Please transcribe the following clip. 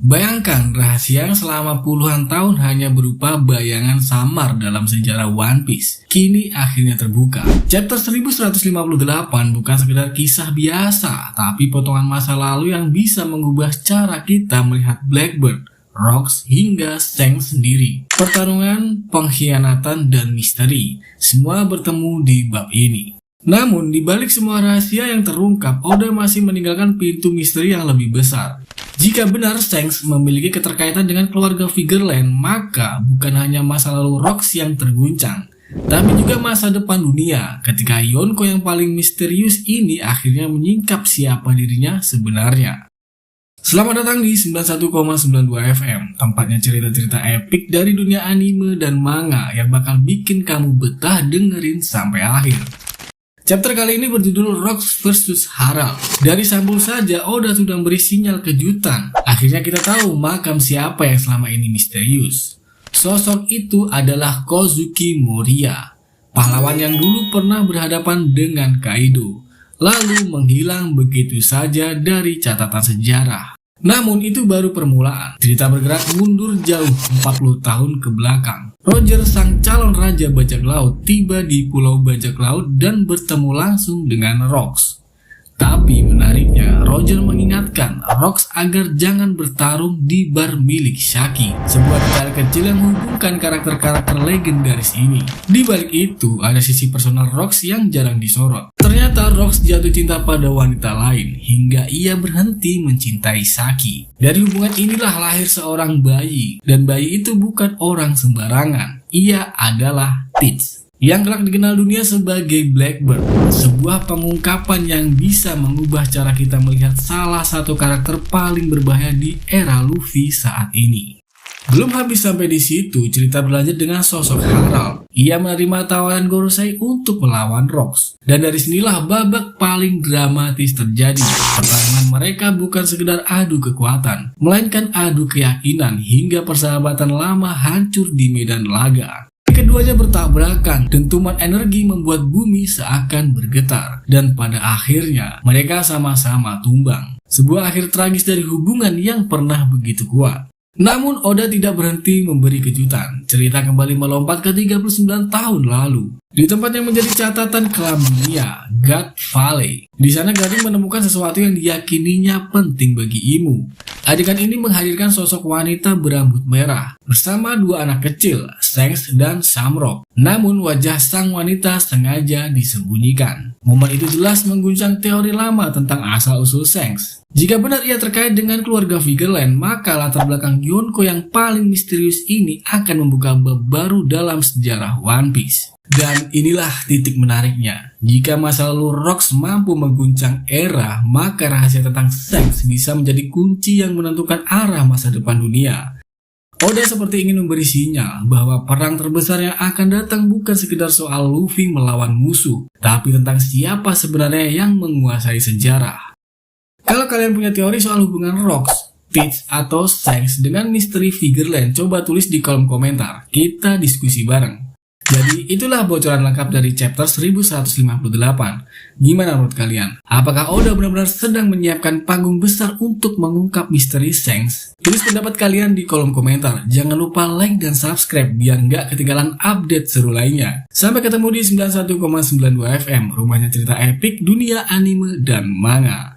Bayangkan rahasia yang selama puluhan tahun hanya berupa bayangan samar dalam sejarah One Piece kini akhirnya terbuka. Chapter 1158 bukan sekedar kisah biasa, tapi potongan masa lalu yang bisa mengubah cara kita melihat Blackbeard, Rocks hingga Shanks sendiri. Pertarungan, pengkhianatan, dan misteri semua bertemu di bab ini. Namun, di balik semua rahasia yang terungkap, Oda masih meninggalkan pintu misteri yang lebih besar. Jika benar Shanks memiliki keterkaitan dengan keluarga Vigerland, maka bukan hanya masa lalu Rocks yang terguncang, tapi juga masa depan dunia ketika Yonko yang paling misterius ini akhirnya menyingkap siapa dirinya sebenarnya. Selamat datang di 91,92 FM, tempatnya cerita-cerita epik dari dunia anime dan manga yang bakal bikin kamu betah dengerin sampai akhir. Chapter kali ini berjudul Rocks vs Harald. Dari sampul saja Oda sudah beri sinyal kejutan. Akhirnya kita tahu makam siapa yang selama ini misterius. Sosok itu adalah Kozuki Moria, pahlawan yang dulu pernah berhadapan dengan Kaido, lalu menghilang begitu saja dari catatan sejarah. Namun itu baru permulaan. Cerita bergerak mundur jauh 40 tahun ke belakang. Roger, sang calon raja bajak laut, tiba di pulau bajak laut dan bertemu langsung dengan Rocks. Tapi menariknya, Roger mengingatkan Rocks agar jangan bertarung di bar milik Shaki, sebuah detail kecil yang menghubungkan karakter-karakter legendaris ini. Di balik itu, ada sisi personal Rocks yang jarang disorot. Ternyata Rocks jatuh cinta pada wanita lain hingga ia berhenti mencintai Shaki. Dari hubungan inilah lahir seorang bayi, dan bayi itu bukan orang sembarangan. Ia adalah Teach, yang kelak dikenal dunia sebagai Blackbeard, sebuah pengungkapan yang bisa mengubah cara kita melihat salah satu karakter paling berbahaya di era Luffy saat ini. Belum habis sampai di situ, cerita berlanjut dengan sosok Harald. Ia menerima tawaran Gorosei untuk melawan Rocks, dan dari sinilah babak paling dramatis terjadi. Pertarungan mereka bukan sekedar adu kekuatan, melainkan adu keyakinan hingga persahabatan lama hancur di medan laga. Keduanya bertabrakan, dentuman energi membuat bumi seakan bergetar, dan pada akhirnya mereka sama-sama tumbang. Sebuah akhir tragis dari hubungan yang pernah begitu kuat. Namun Oda tidak berhenti memberi kejutan. Cerita kembali melompat ke 39 tahun lalu, di tempat yang menjadi catatan kelam dunia, God Valley. Di sana Gading menemukan sesuatu yang diyakininya penting bagi Imu. Adegan ini menghadirkan sosok wanita berambut merah bersama dua anak kecil, Shanks dan Shamrock. Namun wajah sang wanita sengaja disembunyikan. Momen itu jelas mengguncang teori lama tentang asal-usul Shanks. Jika benar ia terkait dengan keluarga Vigerland, maka latar belakang Yonko yang paling misterius ini akan membuka bab baru dalam sejarah One Piece. Dan inilah titik menariknya. Jika masa lalu Rocks mampu mengguncang era, maka rahasia tentang Shanks bisa menjadi kunci yang menentukan arah masa depan dunia. Oda seperti ingin memberi sinyal bahwa perang terbesar yang akan datang bukan sekedar soal Luffy melawan musuh, tapi tentang siapa sebenarnya yang menguasai sejarah. Kalau kalian punya teori soal hubungan Rocks, Teach, atau Shanks dengan misteri Vigerland, coba tulis di kolom komentar. Kita diskusi bareng. Jadi itulah bocoran lengkap dari chapter 1158. Gimana menurut kalian? Apakah Oda benar-benar sedang menyiapkan panggung besar untuk mengungkap misteri Shanks? Tulis pendapat kalian di kolom komentar. Jangan lupa like dan subscribe biar nggak ketinggalan update seru lainnya. Sampai ketemu di 91,92 FM, rumahnya cerita epik dunia anime dan manga.